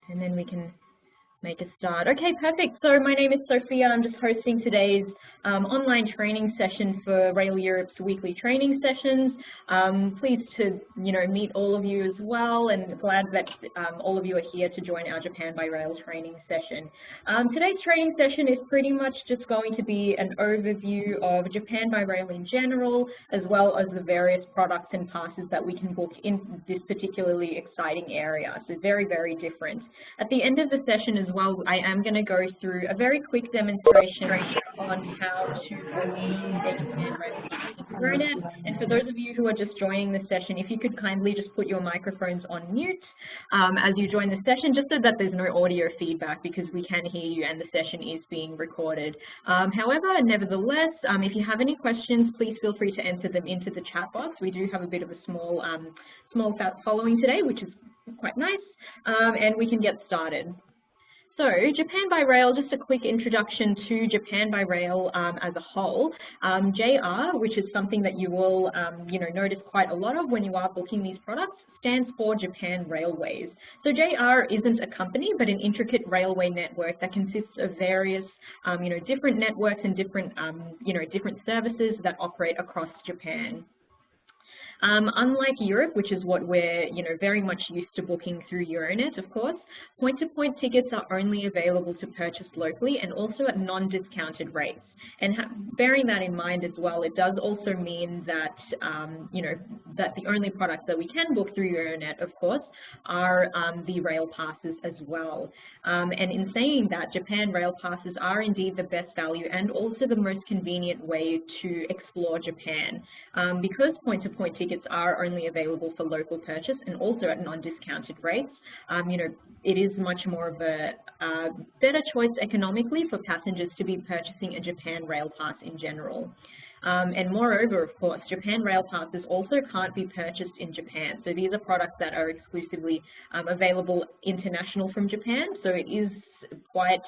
And then we can make a start. Okay, perfect. So my name is Sophia. I'm just hosting today's online training session for Rail Europe's weekly training sessions. Pleased to meet all of you as well, and glad that all of you are here to join our Japan by Rail training session. Today's training session is pretty much just going to be an overview of Japan by Rail in general, as well as the various products and passes that we can book in this particularly exciting area. So very, very different. At the end of the session as well, I am going to go through a very quick demonstration on how to book a Japan Rail in Euronet. And for those of you who are just joining the session, if you could kindly just put your microphones on mute as you join the session, just so that there's no audio feedback, because we can hear you and the session is being recorded. However, nevertheless, if you have any questions, please feel free to enter them into the chat box. We do have a bit of a small following today, which is quite nice, and we can get started. So Japan by Rail, just a quick introduction to Japan by Rail as a whole. JR, which is something that you will notice quite a lot of when you are booking these products, stands for Japan Railways. So JR isn't a company, but an intricate railway network that consists of various different networks and different different services that operate across Japan. Unlike Europe, which is what we're very much used to booking through Euronet, of course, point-to-point tickets are only available to purchase locally and also at non-discounted rates. And bearing that in mind as well, it does also mean that that the only products that we can book through Euronet, of course, are the rail passes as well. And in saying that, Japan rail passes are indeed the best value and also the most convenient way to explore Japan, because point-to-point tickets are only available for local purchase and also at non-discounted rates. It is much more of a better choice economically for passengers to be purchasing a Japan Rail Pass in general. And moreover, of course, Japan Rail Passes also can't be purchased in Japan. So these are products that are exclusively available international from Japan. So it is quite,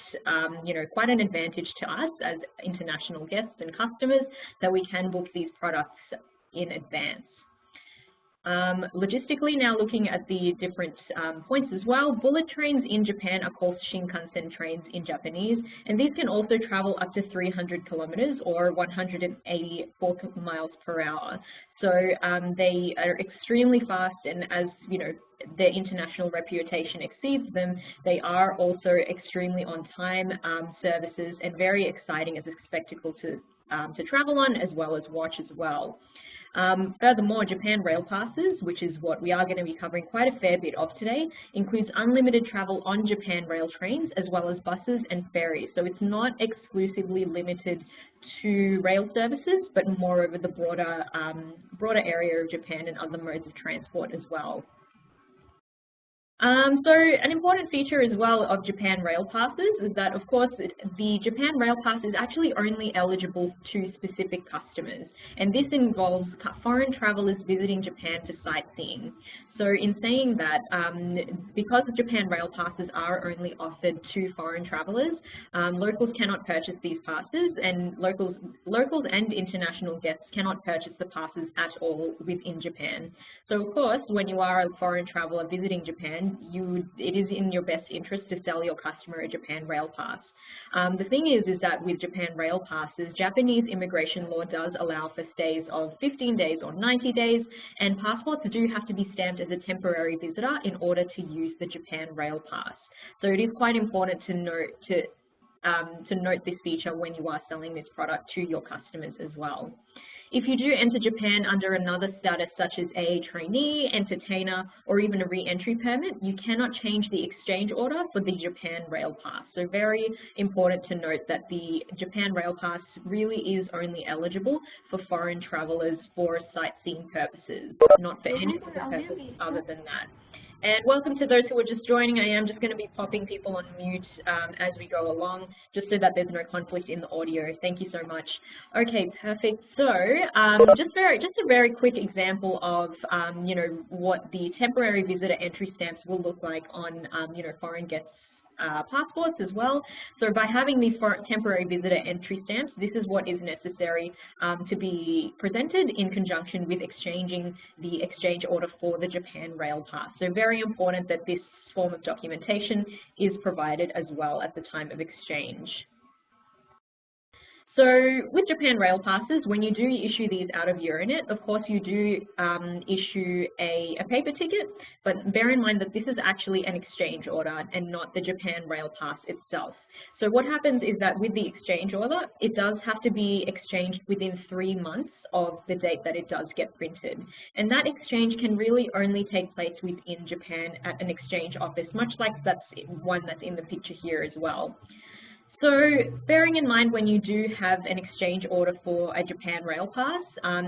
quite an advantage to us as international guests and customers that we can book these products in advance. Logistically, now looking at the different points as well, bullet trains in Japan are called Shinkansen trains in Japanese, and these can also travel up to 300 kilometers or 184 miles per hour. So they are extremely fast, and as their international reputation exceeds them, they are also extremely on-time services and very exciting as a spectacle to travel on as well as watch as well. Furthermore, Japan Rail Passes, which is what we are going to be covering quite a fair bit of today, includes unlimited travel on Japan Rail trains as well as buses and ferries. So it's not exclusively limited to rail services, but moreover the broader area of Japan and other modes of transport as well. So an important feature as well of Japan Rail Passes is that, of course, the Japan Rail Pass is actually only eligible to specific customers, and this involves foreign travelers visiting Japan for sightseeing. So in saying that, because the Japan Rail Passes are only offered to foreign travelers, locals cannot purchase these passes, and locals and international guests cannot purchase the passes at all within Japan. So of course, when you are a foreign traveler visiting Japan, it is in your best interest to sell your customer a Japan Rail Pass. The thing is that with Japan Rail Passes, Japanese immigration law does allow for stays of 15 days or 90 days, and passports do have to be stamped as a temporary visitor in order to use the Japan Rail Pass. So it is quite important to note this feature when you are selling this product to your customers as well. If you do enter Japan under another status such as a trainee, entertainer, or even a re-entry permit, you cannot change the exchange order for the Japan Rail Pass. So very important to note that the Japan Rail Pass really is only eligible for foreign travelers for sightseeing purposes, not for any other purpose other than that. And welcome to those who are just joining. I am just going to be popping people on mute as we go along, just so that there's no conflict in the audio. Thank you so much. Okay, perfect. So just a very quick example of what the temporary visitor entry stamps will look like on foreign guests passports as well. So by having these temporary visitor entry stamps, this is what is necessary to be presented in conjunction with exchanging the exchange order for the Japan Rail Pass. So very important that this form of documentation is provided as well at the time of exchange. So with Japan Rail Passes, when you do issue these out of Euronet, of course you do issue a paper ticket, but bear in mind that this is actually an exchange order and not the Japan Rail Pass itself. So what happens is that with the exchange order, it does have to be exchanged within 3 months of the date that it does get printed. And that exchange can really only take place within Japan at an exchange office, much like that's one that's in the picture here as well. So bearing in mind when you do have an exchange order for a Japan Rail Pass,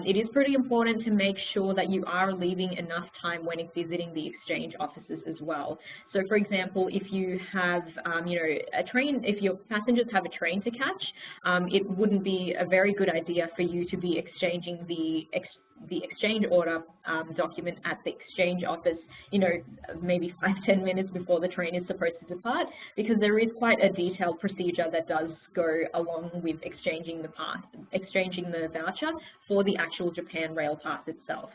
it is pretty important to make sure that you are leaving enough time when visiting the exchange offices as well. So for example, if you have, a train, if your passengers have a train to catch, it wouldn't be a very good idea for you to be exchanging the exchange order document at the exchange office, maybe 5–10 minutes before the train is supposed to depart, because there is quite a detailed procedure that does go along with exchanging the voucher for the actual Japan Rail Pass itself.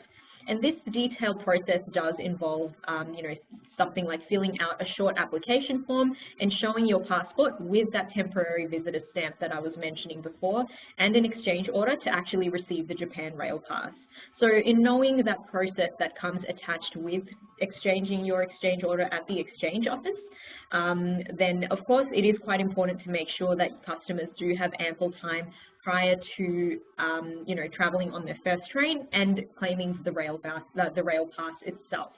And this detailed process does involve, something like filling out a short application form and showing your passport with that temporary visitor stamp that I was mentioning before, and an exchange order to actually receive the Japan Rail Pass. So in knowing that process that comes attached with exchanging your exchange order at the exchange office, then of course it is quite important to make sure that customers do have ample time prior to traveling on their first train and claiming the rail pass itself.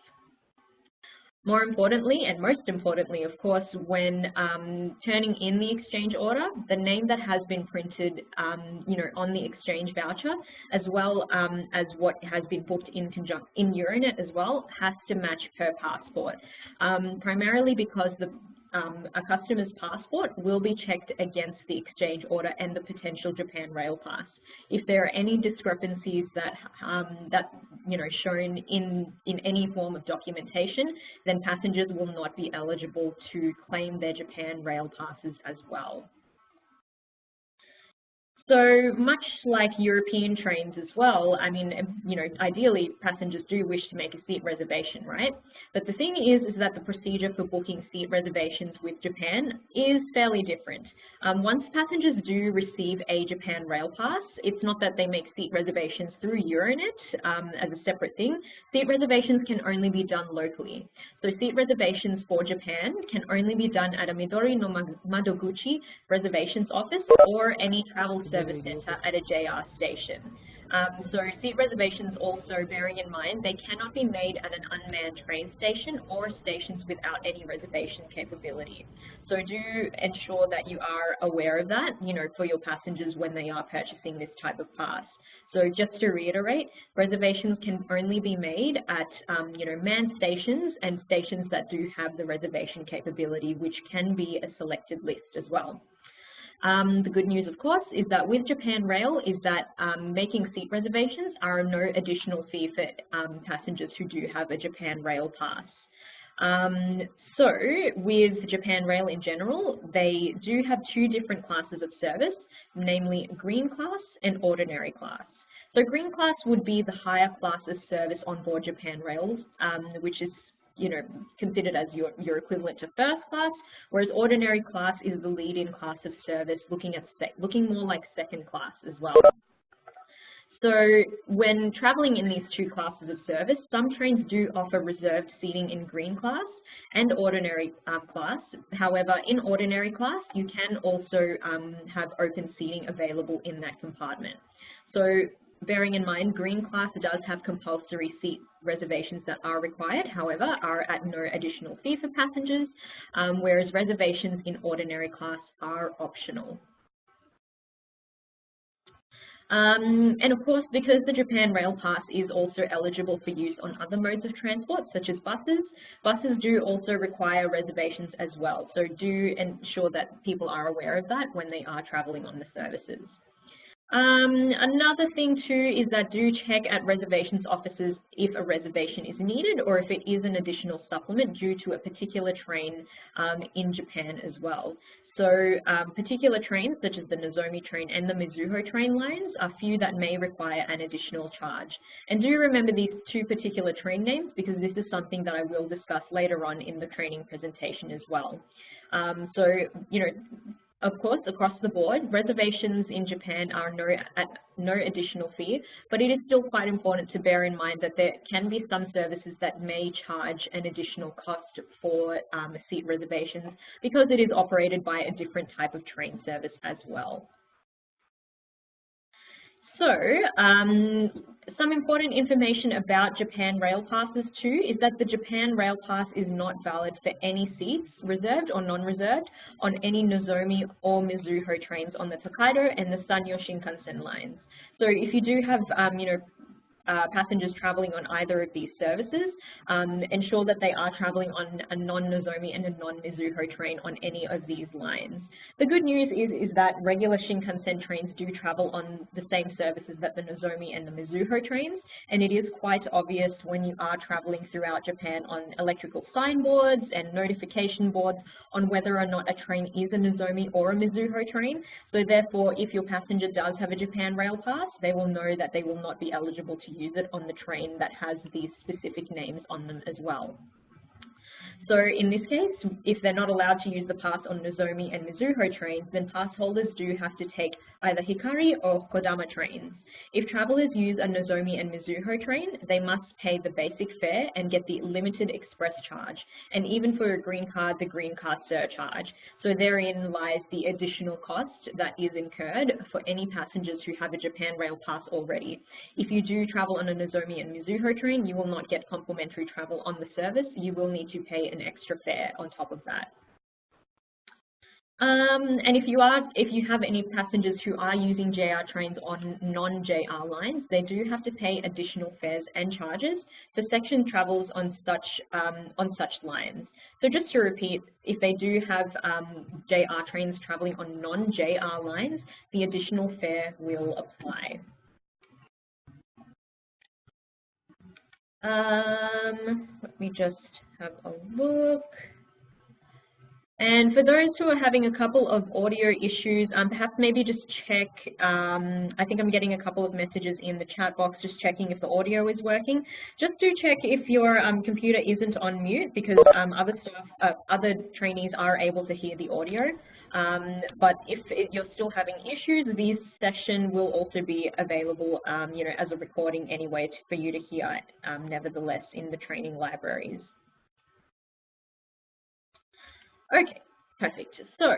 More importantly, and most importantly, of course, when turning in the exchange order, the name that has been printed, on the exchange voucher, as well as what has been booked in Euronet as well, has to match per passport. Primarily because a customer's passport will be checked against the exchange order and the potential Japan Rail Pass. If there are any discrepancies that shown in any form of documentation, then passengers will not be eligible to claim their Japan Rail Passes as well. So much like European trains as well, ideally passengers do wish to make a seat reservation, right? But the thing is that the procedure for booking seat reservations with Japan is fairly different. Once passengers do receive a Japan Rail Pass, it's not that they make seat reservations through Euronet as a separate thing. Seat reservations can only be done locally. So seat reservations for Japan can only be done at a Midori no Madoguchi reservations office or any travel service center at a JR station. So seat reservations also, bearing in mind, they cannot be made at an unmanned train station or stations without any reservation capability. So do ensure that you are aware of that, for your passengers when they are purchasing this type of pass. So just to reiterate, reservations can only be made at, manned stations and stations that do have the reservation capability, which can be a selected list as well. The good news, of course, is that with Japan Rail is that making seat reservations are no additional fee for passengers who do have a Japan Rail Pass. So with Japan Rail in general, they do have 2 different classes of service, namely green class and ordinary class. So green class would be the higher class of service on board Japan Rail, which is considered as your equivalent to first class, whereas ordinary class is the lead-in class of service, looking more like second class as well. So when traveling in these 2 classes of service, some trains do offer reserved seating in green class and ordinary class. However, in ordinary class, you can also have open seating available in that compartment. So bearing in mind, green class does have compulsory seat reservations that are required, however, are at no additional fee for passengers, whereas reservations in ordinary class are optional. And of course, because the Japan Rail Pass is also eligible for use on other modes of transport, such as buses, buses do also require reservations as well. So do ensure that people are aware of that when they are traveling on the services. Another thing too is that do check at reservations offices if a reservation is needed or if it is an additional supplement due to a particular train in Japan as well. So particular trains such as the Nozomi train and the Mizuho train lines are few that may require an additional charge. And do remember these two particular train names because this is something that I will discuss later on in the training presentation as well. So, you know, of course, across the board, reservations in Japan are at no additional fee, but it is still quite important to bear in mind that there can be some services that may charge an additional cost for seat reservations because it is operated by a different type of train service as well. So, some important information about Japan Rail Passes too is that the Japan Rail Pass is not valid for any seats, reserved or non-reserved, on any Nozomi or Mizuho trains on the Tokaido and the Sanyo Shinkansen lines. So if you do have, passengers traveling on either of these services, ensure that they are traveling on a non-Nozomi and a non-Mizuho train on any of these lines. The good news is that regular Shinkansen trains do travel on the same services that the Nozomi and the Mizuho trains, and it is quite obvious when you are traveling throughout Japan on electrical signboards and notification boards on whether or not a train is a Nozomi or a Mizuho train. So therefore, if your passenger does have a Japan Rail Pass, they will know that they will not be eligible to use it on the train that has these specific names on them as well. So in this case, if they're not allowed to use the pass on Nozomi and Mizuho trains, then pass holders do have to take either Hikari or Kodama trains. If travelers use a Nozomi and Mizuho train, they must pay the basic fare and get the limited express charge, and even for a green card, the green card surcharge. So therein lies the additional cost that is incurred for any passengers who have a Japan Rail Pass already. If you do travel on a Nozomi and Mizuho train, you will not get complimentary travel on the service. You will need to pay an extra fare on top of that. And if you have any passengers who are using JR trains on non-JR lines, they do have to pay additional fares and charges for section travels on such lines. So just to repeat, if they do have JR trains traveling on non-JR lines, the additional fare will apply. Let me just have a look. And for those who are having a couple of audio issues, perhaps maybe just check, I think I'm getting a couple of messages in the chat box, just checking if the audio is working. Just do check if your computer isn't on mute because other trainees are able to hear the audio. But if you're still having issues, this session will also be available, you know, as a recording anyway for you to hear, nevertheless, in the training libraries. Okay, perfect. So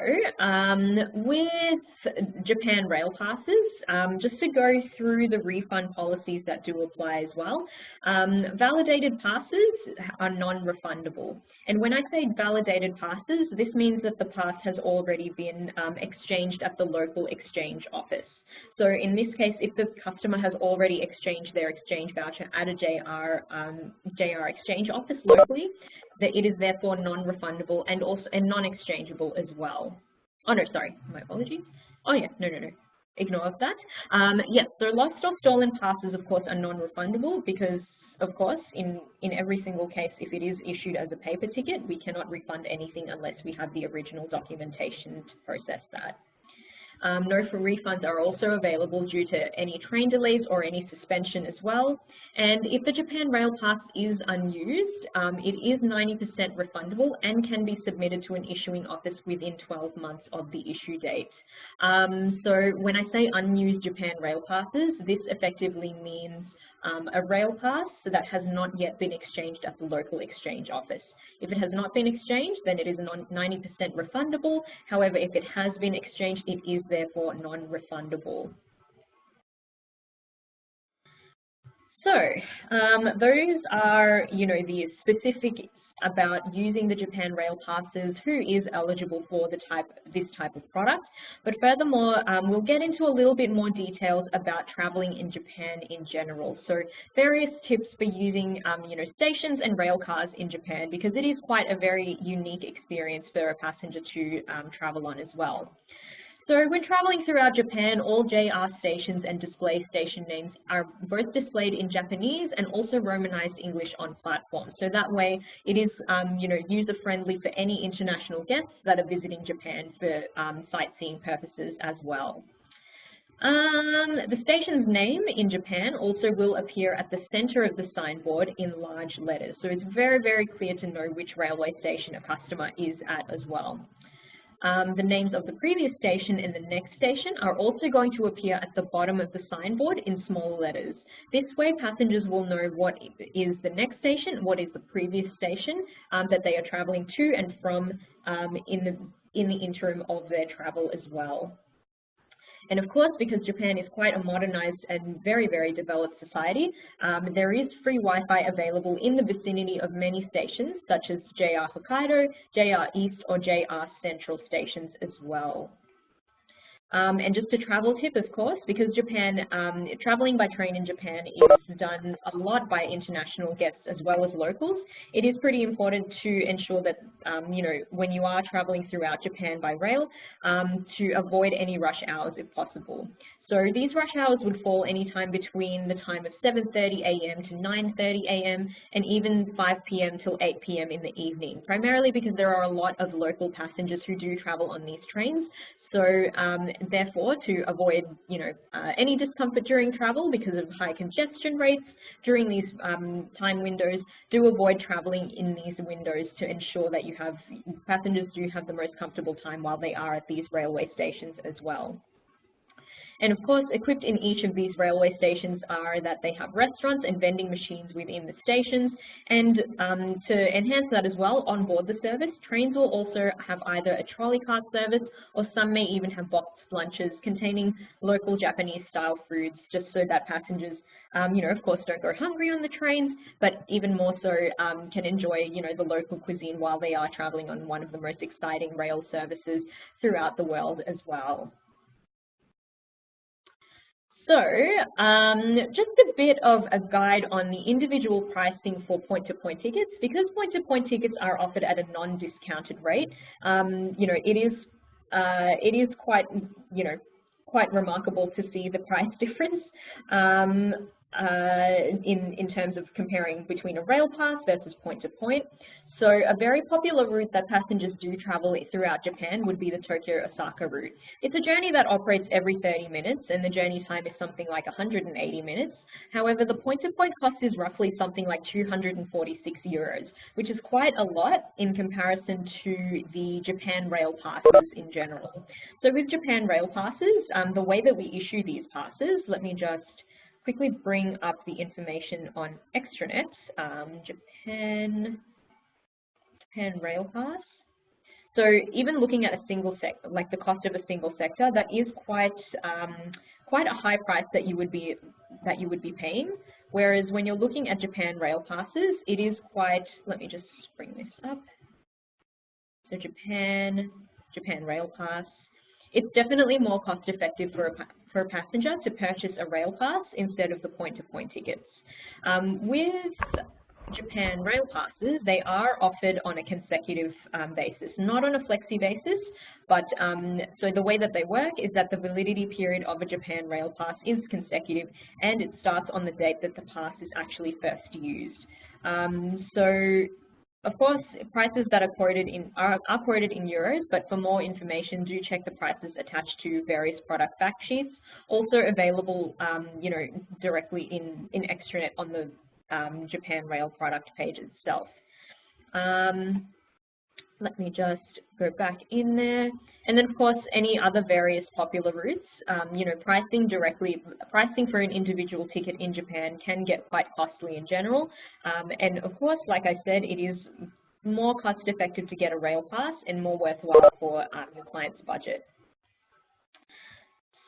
with Japan Rail Passes, just to go through the refund policies that do apply as well, validated passes are non-refundable. And when I say validated passes, this means that the pass has already been exchanged at the local exchange office. So in this case, if the customer has already exchanged their exchange voucher at a JR exchange office locally, that it is therefore non-refundable and also non-exchangeable as well. Oh no, sorry, my apologies. Oh yeah, no. Ignore that. Yes, so lost or stolen passes, of course, are non-refundable because, of course, in every single case, if it is issued as a paper ticket, we cannot refund anything unless we have the original documentation to process that. No for refunds are also available due to any train delays or any suspension as well. And if the Japan Rail Pass is unused, it is 90% refundable and can be submitted to an issuing office within 12 months of the issue date. So when I say unused Japan Rail Passes, this effectively means a rail pass that has not yet been exchanged at the local exchange office. If it has not been exchanged, then it is 90% refundable. However, if it has been exchanged, it is therefore non-refundable. So those are, you know, the specific about using the Japan Rail Passes, who is eligible for this type of product. But furthermore, we'll get into a little bit more details about traveling in Japan in general. So various tips for using, you know, stations and rail cars in Japan, because it is quite a very unique experience for a passenger to travel on as well. So when traveling throughout Japan, all JR stations and display station names are both displayed in Japanese and also Romanized English on platforms. So that way it is, you know, user-friendly for any international guests that are visiting Japan for sightseeing purposes as well. The station's name in Japan also will appear at the center of the signboard in large letters. So it's very, very clear to know which railway station a customer is at as well. The names of the previous station and the next station are also going to appear at the bottom of the signboard in small letters. This way passengers will know what is the next station, what is the previous station that they are traveling to and from in the interim of their travel as well. And of course, because Japan is quite a modernized and very, very developed society, there is free Wi-Fi available in the vicinity of many stations, such as JR Hokkaido, JR East, or JR Central stations as well. And just a travel tip, of course, because Japan, traveling by train in Japan is done a lot by international guests as well as locals. It is pretty important to ensure that, you know, when you are traveling throughout Japan by rail, to avoid any rush hours if possible. So these rush hours would fall anytime between the time of 7:30 a.m. to 9:30 a.m. and even 5 p.m. till 8 p.m. in the evening, primarily because there are a lot of local passengers who do travel on these trains. So therefore, to avoid, you know, any discomfort during travel because of high congestion rates during these time windows, do avoid traveling in these windows to ensure that passengers do have the most comfortable time while they are at these railway stations as well. And of course, equipped in each of these railway stations are that they have restaurants and vending machines within the stations. And to enhance that as well, on board the service, trains will also have either a trolley cart service, or some may even have boxed lunches containing local Japanese style foods, just so that passengers, you know, of course, don't go hungry on the trains, but even more so can enjoy, you know, the local cuisine while they are traveling on one of the most exciting rail services throughout the world as well. So, just a bit of a guide on the individual pricing for point-to-point tickets. Because point-to-point tickets are offered at a non-discounted rate, you know, it is quite, you know, quite remarkable to see the price difference in terms of comparing between a rail pass versus point-to-point. So a very popular route that passengers do travel throughout Japan would be the Tokyo-Osaka route. It's a journey that operates every 30 minutes, and the journey time is something like 180 minutes. However, the point-to-point cost is roughly something like 246 euros, which is quite a lot in comparison to the Japan Rail passes in general. So with Japan Rail passes, the way that we issue these passes, let me just quickly bring up the information on Extranet. Japan Rail Pass. So even looking at a single sector, like the cost of a single sector, that is quite a high price that you would be paying. Whereas when you're looking at Japan Rail Passes, it is quite. Let me just bring this up. So Japan Rail Pass. It's definitely more cost effective for a passenger to purchase a rail pass instead of the point-to-point tickets. With Japan Rail Passes, they are offered on a consecutive basis, not on a flexi basis, but so the way that they work is that the validity period of a Japan Rail Pass is consecutive, and it starts on the date that the pass is actually first used. So of course, prices that are quoted in euros, but for more information, do check the prices attached to various product fact sheets, also available, you know, directly in Extranet on the Japan Rail product page itself. Let me just go back in there. And then, of course, any other various popular routes, you know, pricing for an individual ticket in Japan can get quite costly in general. And of course, like I said, it is more cost effective to get a rail pass and more worthwhile for your client's budget.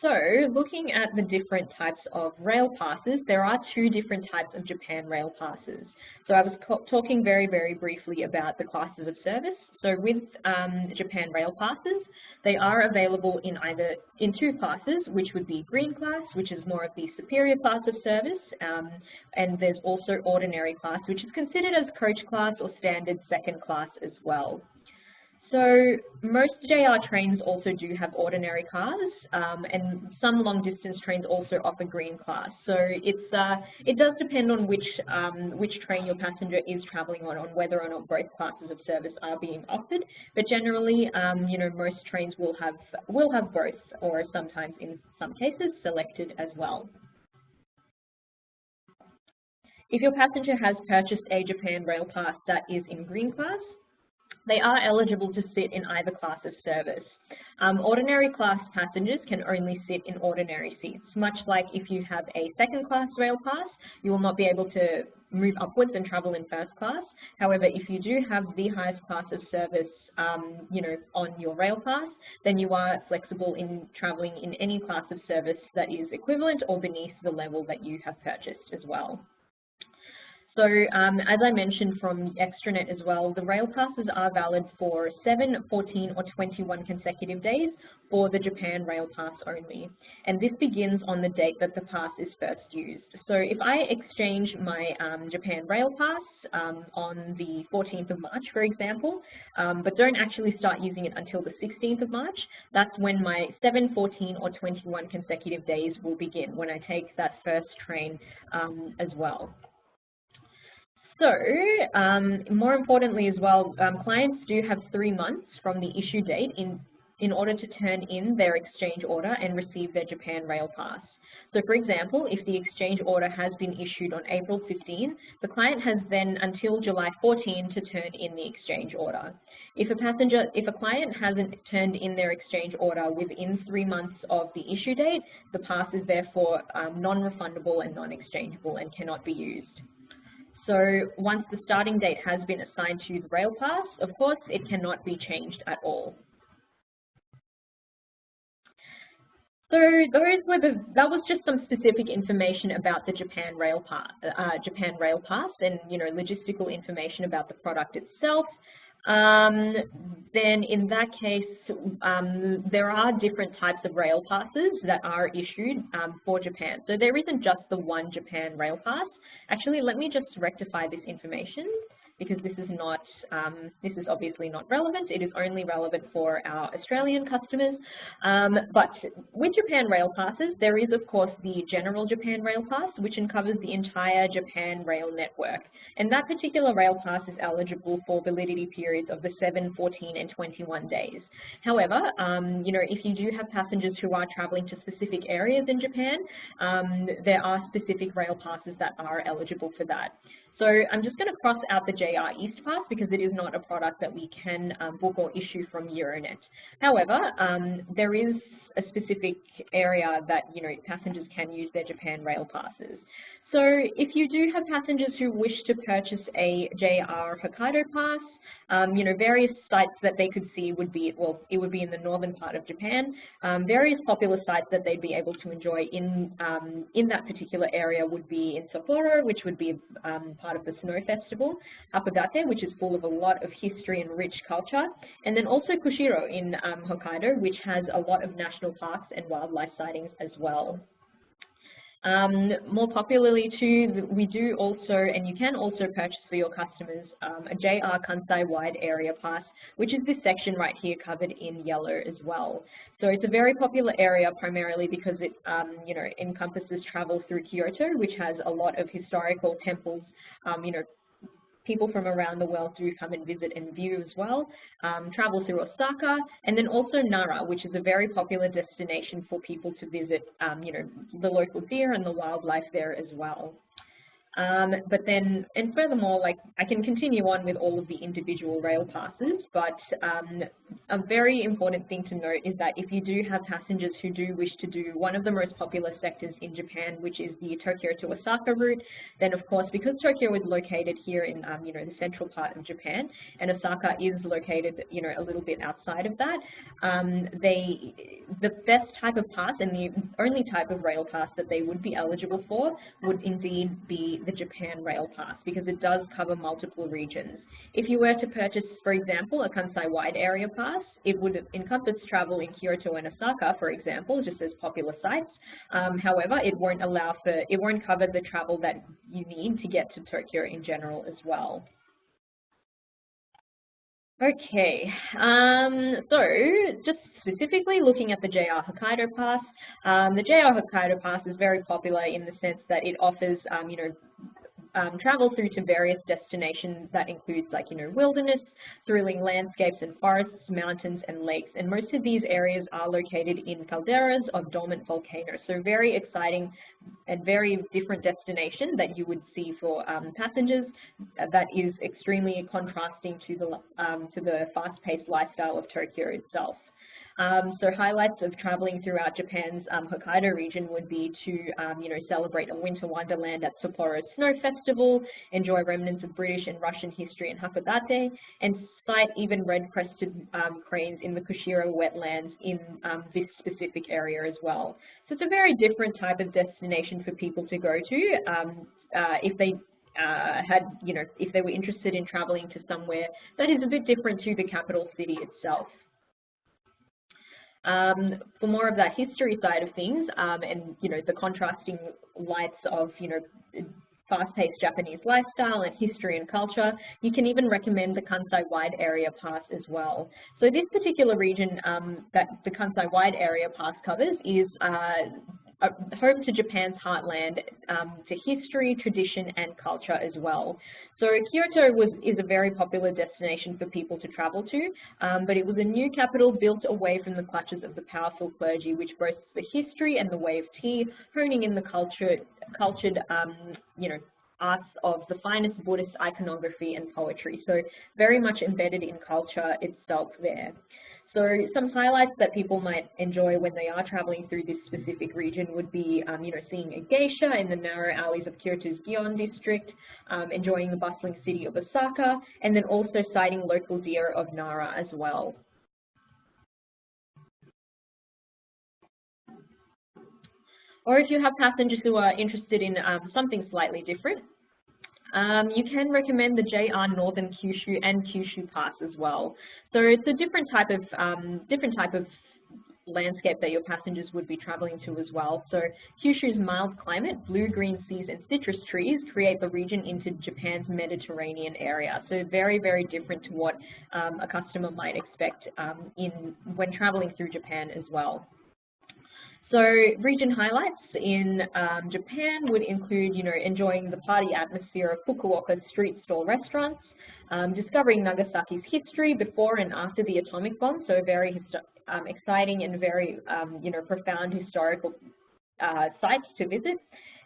So looking at the different types of rail passes, there are two different types of Japan Rail passes. So I was talking very, very briefly about the classes of service. So with Japan Rail passes, they are available in two classes, which would be green class, which is more of the superior class of service, and there's also ordinary class, which is considered as coach class or standard second class as well. So most JR trains also do have ordinary cars, and some long distance trains also offer green class. So it does depend on which train your passenger is traveling on whether or not both classes of service are being offered. But generally, you know, most trains will have both, or sometimes in some cases selected as well. If your passenger has purchased a Japan Rail Pass that is in green class, they are eligible to sit in either class of service. Ordinary class passengers can only sit in ordinary seats, much like if you have a second class rail pass, you will not be able to move upwards and travel in first class. However, if you do have the highest class of service, you know, on your rail pass, then you are flexible in traveling in any class of service that is equivalent or beneath the level that you have purchased as well. So as I mentioned from Extranet as well, the rail passes are valid for 7, 14 or 21 consecutive days for the Japan Rail Pass only. And this begins on the date that the pass is first used. So if I exchange my Japan Rail Pass on the 14th of March, for example, but don't actually start using it until the 16th of March, that's when my 7, 14 or 21 consecutive days will begin, when I take that first train as well. So, more importantly as well, clients do have 3 months from the issue date in order to turn in their exchange order and receive their Japan Rail Pass. So for example, if the exchange order has been issued on April 15, the client has then until July 14 to turn in the exchange order. If a client hasn't turned in their exchange order within 3 months of the issue date, the pass is therefore non-refundable and non-exchangeable and cannot be used. So once the starting date has been assigned to the rail pass, of course, it cannot be changed at all. So that was just some specific information about the Japan Rail Pass, and logistical information about the product itself. Then in that case, there are different types of rail passes that are issued for Japan. So there isn't just the one Japan Rail Pass. Actually, let me just rectify this information, because this is obviously not relevant. It is only relevant for our Australian customers. But with Japan Rail Passes, there is of course the General Japan Rail Pass, which covers the entire Japan Rail network. And that particular rail pass is eligible for validity periods of the 7, 14 and 21 days. However, if you do have passengers who are traveling to specific areas in Japan, there are specific rail passes that are eligible for that. So I'm just going to cross out the JR East Pass because it is not a product that we can book or issue from Euronet. However, there is a specific area that passengers can use their Japan Rail Passes. So if you do have passengers who wish to purchase a JR Hokkaido Pass, various sites that they could see would be, well, it would be in the northern part of Japan. Various popular sites that they'd be able to enjoy in that particular area would be in Sapporo, which would be part of the Snow Festival, Hakodate, which is full of a lot of history and rich culture, and then also Kushiro in Hokkaido, which has a lot of national parks and wildlife sightings as well. More popularly too, we do also, and you can also purchase for your customers, a JR Kansai Wide Area Pass, which is this section right here covered in yellow as well. So it's a very popular area primarily because it, encompasses travel through Kyoto, which has a lot of historical temples, people from around the world do come and visit and view as well, travel through Osaka, and then also Nara, which is a very popular destination for people to visit, the local deer and the wildlife there as well. But then, and furthermore, like I can continue on with all of the individual rail passes, but a very important thing to note is that if you do have passengers who do wish to do one of the most popular sectors in Japan, which is the Tokyo to Osaka route, then of course, because Tokyo is located here in, the central part of Japan, and Osaka is located, a little bit outside of that, the best type of pass and the only type of rail pass that they would be eligible for would indeed be the Japan Rail Pass, because it does cover multiple regions. If you were to purchase, for example, a Kansai Wide Area Pass, it would encompass travel in Kyoto and Osaka, for example, just as popular sites. However, it won't cover the travel that you need to get to Tokyo in general as well. Okay, so just specifically looking at the JR Hokkaido Pass, the JR Hokkaido Pass is very popular in the sense that it offers, travel through to various destinations that includes wilderness, thrilling landscapes and forests, mountains and lakes. And most of these areas are located in calderas of dormant volcanoes. So very exciting and very different destination that you would see for passengers. That is extremely contrasting to the fast-paced lifestyle of Tokyo itself. So highlights of traveling throughout Japan's Hokkaido region would be to, celebrate a winter wonderland at Sapporo Snow Festival, enjoy remnants of British and Russian history in Hakodate, and sight even red-crested cranes in the Kushiro wetlands in this specific area as well. So it's a very different type of destination for people to go to if they if they were interested in traveling to somewhere that is a bit different to the capital city itself. For more of that history side of things, and the contrasting lights of fast-paced Japanese lifestyle and history and culture, you can even recommend the Kansai Wide Area Pass as well. So this particular region that the Kansai Wide Area Pass covers is home to Japan's heartland, to history, tradition, and culture as well. So Kyoto is a very popular destination for people to travel to, but it was a new capital built away from the clutches of the powerful clergy, which boasts the history and the way of tea, honing in the cultured, arts of the finest Buddhist iconography and poetry. So very much embedded in culture itself there. So some highlights that people might enjoy when they are traveling through this specific region would be, seeing a geisha in the narrow alleys of Kyoto's Gion district, enjoying the bustling city of Osaka, and then also sighting local deer of Nara as well. Or if you have passengers who are interested in something slightly different, you can recommend the JR Northern Kyushu and Kyushu Pass as well. So it's a different type of landscape that your passengers would be traveling to as well. So Kyushu's mild climate, blue-green seas and citrus trees create the region into Japan's Mediterranean area. So very, very different to what a customer might expect when traveling through Japan as well. So region highlights in Japan would include, enjoying the party atmosphere of Fukuoka's street stall restaurants, discovering Nagasaki's history before and after the atomic bomb, so very exciting and very, profound historical sites to visit.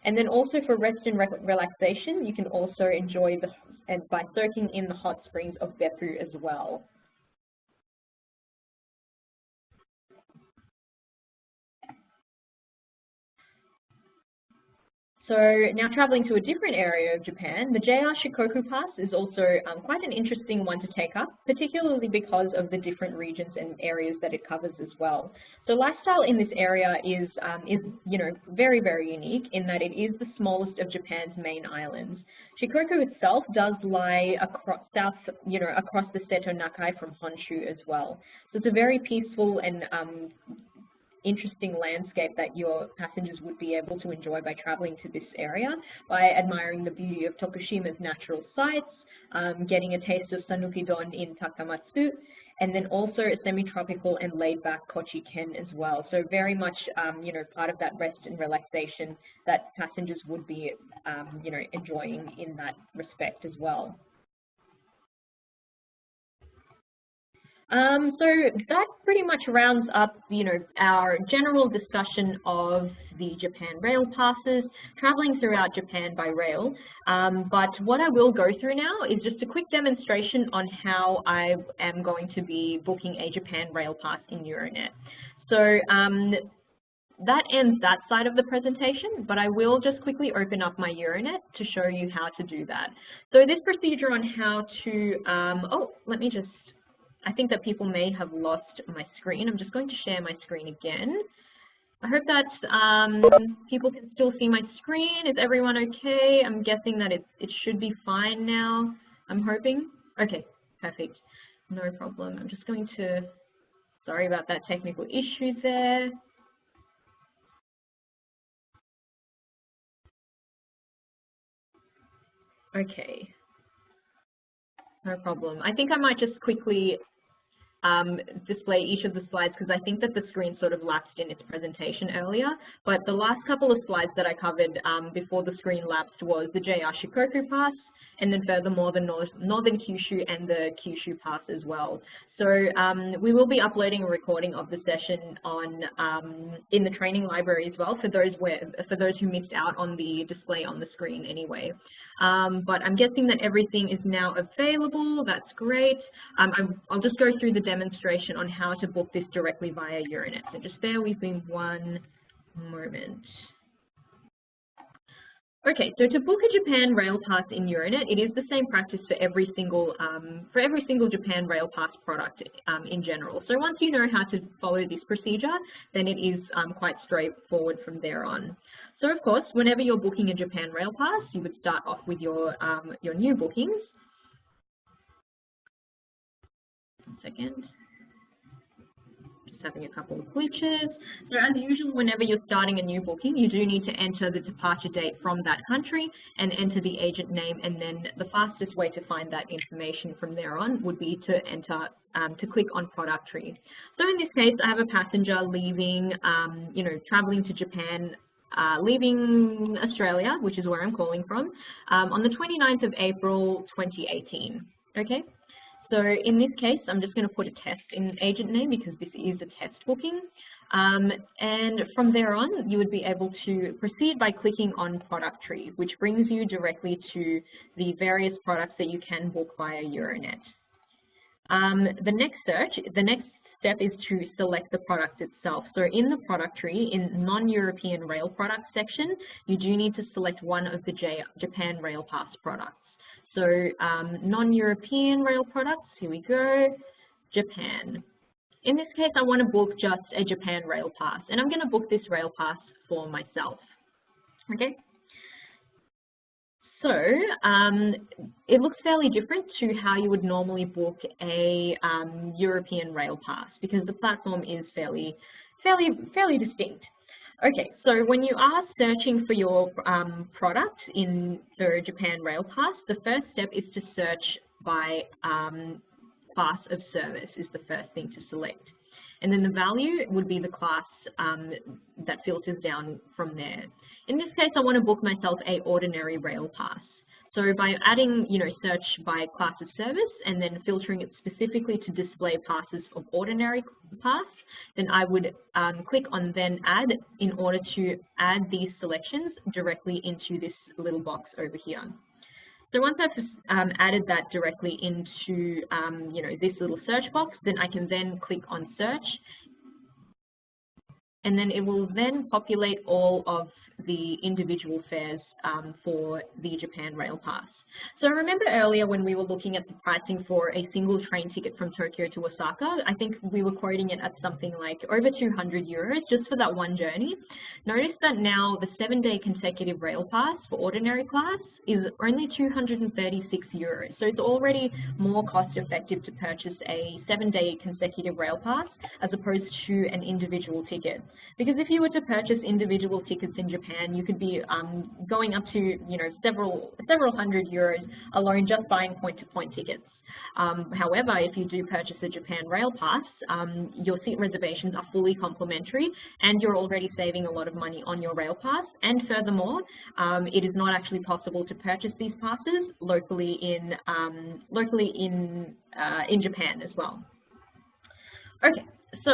And then also for rest and relaxation, you can also enjoy by soaking in the hot springs of Beppu as well. So now traveling to a different area of Japan, the JR Shikoku Pass is also quite an interesting one to take up, particularly because of the different regions and areas that it covers as well. So lifestyle in this area is very, very unique in that it is the smallest of Japan's main islands. Shikoku itself does lie across across the Seto Nakai from Honshu as well. So it's a very peaceful and interesting landscape that your passengers would be able to enjoy by traveling to this area, by admiring the beauty of Tokushima's natural sites, getting a taste of Sanuki-don in Takamatsu, and then also a semi-tropical and laid-back Kochi-ken as well. So very much, part of that rest and relaxation that passengers would be, enjoying in that respect as well. So that pretty much rounds up, our general discussion of the Japan rail passes, traveling throughout Japan by rail. But what I will go through now is just a quick demonstration on how I am going to be booking a Japan rail pass in Euronet. So that ends that side of the presentation, but I will just quickly open up my Euronet to show you how to do that. So this procedure on how to, I think that people may have lost my screen. I'm just going to share my screen again. I hope that people can still see my screen. Is everyone okay? I'm guessing that it should be fine now. I'm hoping. Okay, perfect. No problem. I'm just going to, sorry about that technical issue there. Okay. No problem. I think I might just quickly display each of the slides because I think that the screen sort of lapsed in its presentation earlier. But the last couple of slides that I covered before the screen lapsed was the JR Shikoku Pass, and then furthermore the Northern Kyushu and the Kyushu Pass as well. So we will be uploading a recording of the session on in the training library as well for those who missed out on the display on the screen anyway. But I'm guessing that everything is now available. That's great. I'll just go through the demonstration on how to book this directly via Euronet. So just bear with me one moment. Okay, so to book a Japan Rail Pass in Euronet, it is the same practice for every single Japan Rail Pass product in general. So once you know how to follow this procedure, then it is quite straightforward from there on. So of course, whenever you're booking a Japan Rail Pass, you would start off with your new bookings. One second. Having a couple of glitches. So as usual, whenever you're starting a new booking, you do need to enter the departure date from that country and enter the agent name, and then the fastest way to find that information from there on would be to enter, to click on product tree. So in this case, I have a passenger leaving, traveling to Japan, leaving Australia, which is where I'm calling from, on the 29th of April, 2018, okay? So in this case, I'm just going to put a test in agent name because this is a test booking. And from there on, you would be able to proceed by clicking on product tree, which brings you directly to the various products that you can book via Euronet. The next step is to select the product itself. So in the product tree, in non-European rail product section, you do need to select one of the Japan Rail Pass products. So non-European rail products, here we go, Japan. In this case, I want to book just a Japan Rail Pass, and I'm going to book this Rail Pass for myself, okay? So it looks fairly different to how you would normally book a European Rail Pass because the platform is fairly distinct. Okay, so when you are searching for your product in the Japan Rail Pass, the first step is to search by class of service is the first thing to select. And then the value would be the class that filters down from there. In this case, I want to book myself a ordinary rail pass. So by adding, search by class of service and then filtering it specifically to display passes of ordinary pass, then I would click on then add in order to add these selections directly into this little box over here. So once I've added that directly into, this little search box, then I can then click on search, and then it will then populate all of the individual fares for the Japan Rail Pass. So remember earlier when we were looking at the pricing for a single train ticket from Tokyo to Osaka, I think we were quoting it at something like over 200 euros just for that one journey. Notice that now the 7-day consecutive rail pass for ordinary class is only 236 euros. So it's already more cost effective to purchase a 7-day consecutive rail pass as opposed to an individual ticket. Because if you were to purchase individual tickets in Japan, you could be going up to, several hundred euros alone just buying point-to-point tickets. However, if you do purchase a Japan Rail Pass, your seat reservations are fully complimentary and you're already saving a lot of money on your Rail Pass. And furthermore, it is not actually possible to purchase these passes locally in Japan as well. Okay. So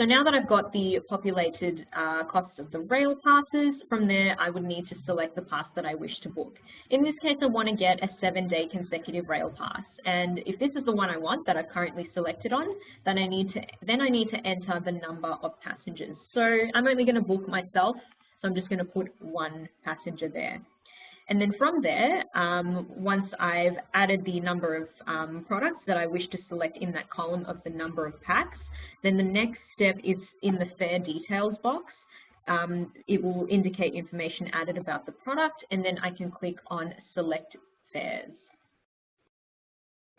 now that I've got the populated costs of the rail passes, from there I would need to select the pass that I wish to book. In this case, I want to get a 7-day consecutive rail pass, and if this is the one I want that I've currently selected on, then I need to enter the number of passengers. So I'm only going to book myself, so I'm just going to put 1 passenger there. And then from there, once I've added the number of products that I wish to select in that column of the number of packs, then the next step is in the fare details box. It will indicate information added about the product, and then I can click on select fares.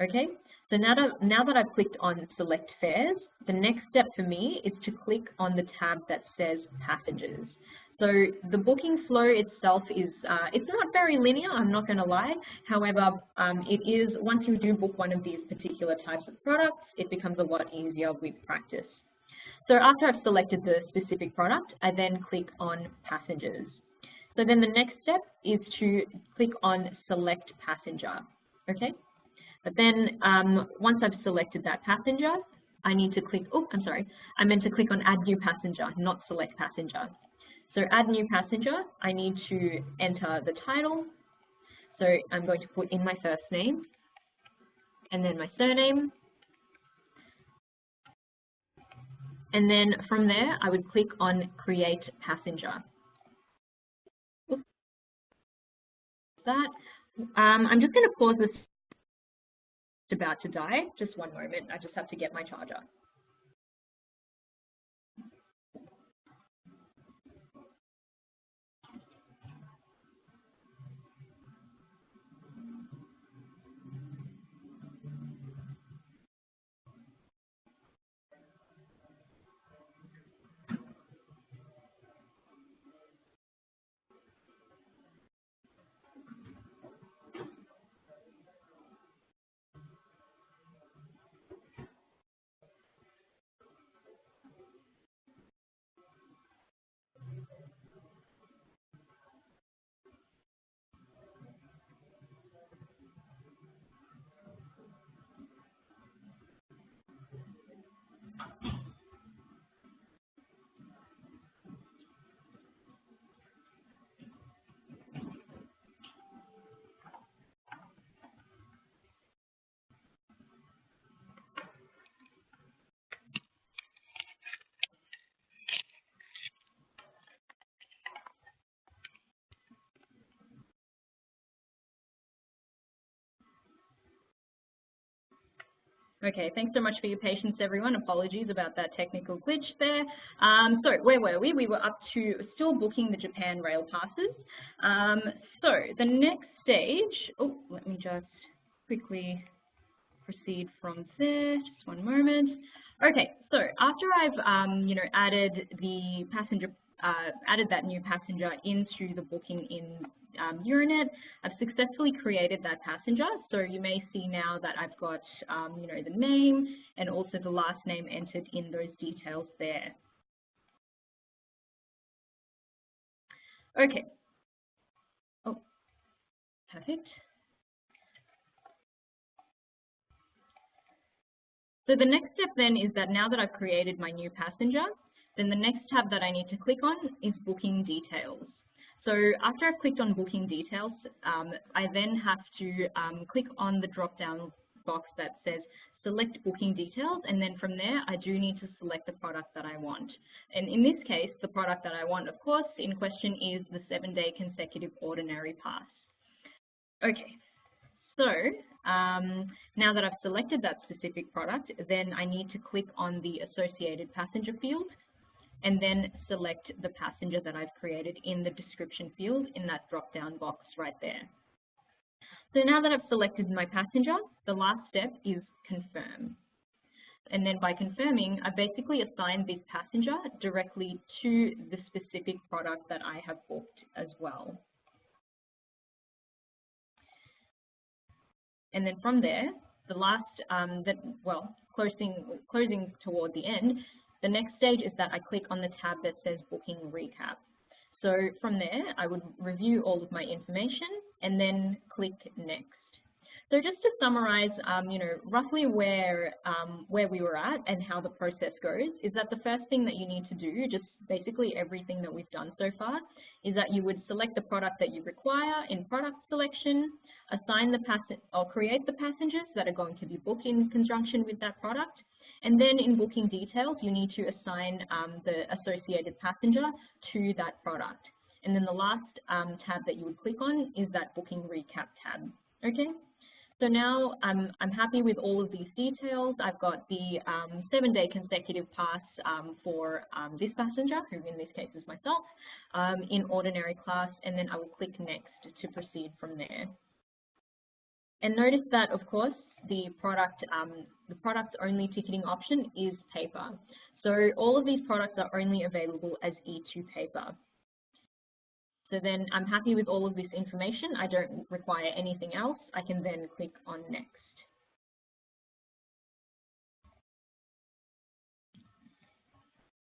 Okay, so now that I've clicked on select fares, the next step for me is to click on the tab that says passengers. So the booking flow itself is, it's not very linear, I'm not going to lie. However, it is, once you do book one of these particular types of products, it becomes a lot easier with practice. So after I've selected the specific product, I then click on passengers. So then the next step is to click on select passenger, okay? But then once I've selected that passenger, I need to click, oh, I'm sorry, I meant to click on add new passenger, not select passenger. So add new passenger, I need to enter the title. So I'm going to put in my first name and then my surname. And then from there, I would click on create passenger. Oops. That. I'm just going to pause this. It's about to die. Just one moment. I just have to get my charger. Okay, thanks so much for your patience, everyone. Apologies about that technical glitch there. So where were we? We were up to still booking the Japan rail passes. So the next stage, oh, let me just quickly proceed from there. Just one moment. Okay, so after I've added the passenger, added that new passenger into the booking in Euronet, I've successfully created that passenger. So you may see now that I've got the name and also the last name entered in those details there. Okay. Oh, perfect. So the next step then is that now that I've created my new passenger, then the next tab that I need to click on is booking details. So after I've clicked on booking details, I then have to click on the drop-down box that says select booking details, and then from there I do need to select the product that I want. And in this case, the product that I want, of course, in question is the 7-day consecutive ordinary pass. Okay. So now that I've selected that specific product, then I need to click on the associated passenger field and then select the passenger that I've created in the description field in that drop-down box right there. So now that I've selected my passenger, the last step is confirm. And then by confirming, I basically assign this passenger directly to the specific product that I have booked as well. And then from there, the last, closing toward the end, the next stage is that I click on the tab that says Booking Recap. So from there, I would review all of my information and then click Next. So just to summarize, roughly where we were at and how the process goes is that the first thing that you need to do, just basically everything that we've done so far, is that you would select the product that you require in product selection, assign the or create the passengers that are going to be booked in conjunction with that product, and then in booking details, you need to assign the associated passenger to that product. And then the last tab that you would click on is that Booking Recap tab. Okay. So now I'm happy with all of these details. I've got the 7-day consecutive pass for this passenger, who in this case is myself, in ordinary class, and then I will click Next to proceed from there. And notice that, of course, the product only ticketing option is paper. So all of these products are only available as E2 paper. So then I'm happy with all of this information. I don't require anything else. I can then click on next.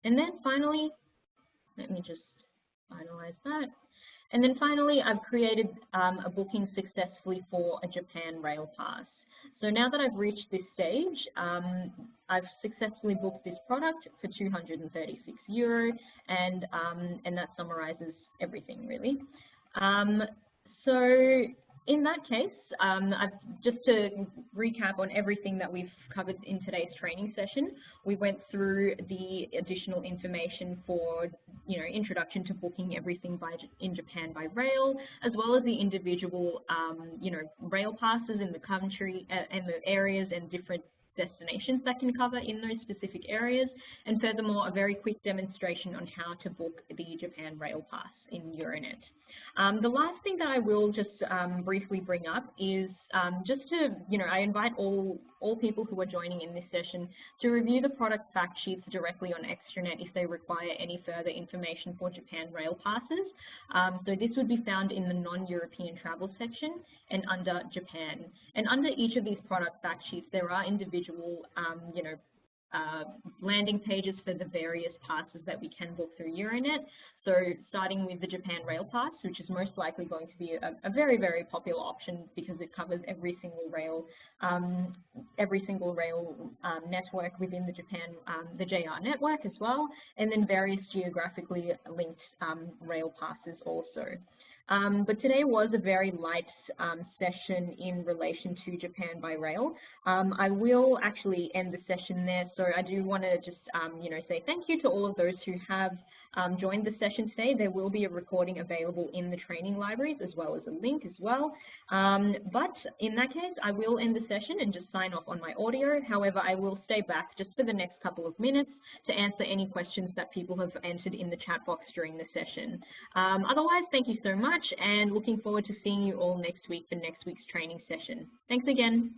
And then finally, let me just finalize that. And then finally, I've created a booking successfully for a Japan Rail Pass. So now that I've reached this stage, I've successfully booked this product for €236, and that summarizes everything really. So in that case, just to recap on everything that we've covered in today's training session, we went through the additional information for, introduction to booking everything in Japan by rail, as well as the individual, rail passes in the country and the areas and different destinations that can cover in those specific areas, and furthermore, a very quick demonstration on how to book the Japan Rail Pass in Euronet. The last thing that I will just briefly bring up is just to, I invite all people who are joining in this session to review the product fact sheets directly on Extranet if they require any further information for Japan Rail Passes. So this would be found in the non-European travel section and under Japan. And under each of these product fact sheets, there are individual, landing pages for the various passes that we can book through Euronet. So starting with the Japan Rail Pass, which is most likely going to be a very, very popular option because it covers every single rail network within the Japan, the JR network as well, and then various geographically linked rail passes also. But today was a very light session in relation to Japan by rail. I will actually end the session there, so I do want to just, say thank you to all of those who have joined the session today. There will be a recording available in the training libraries as well as a link as well. But in that case, I will end the session and just sign off on my audio. However, I will stay back just for the next couple of minutes to answer any questions that people have entered in the chat box during the session. Otherwise, thank you so much, and looking forward to seeing you all next week for next week's training session. Thanks again.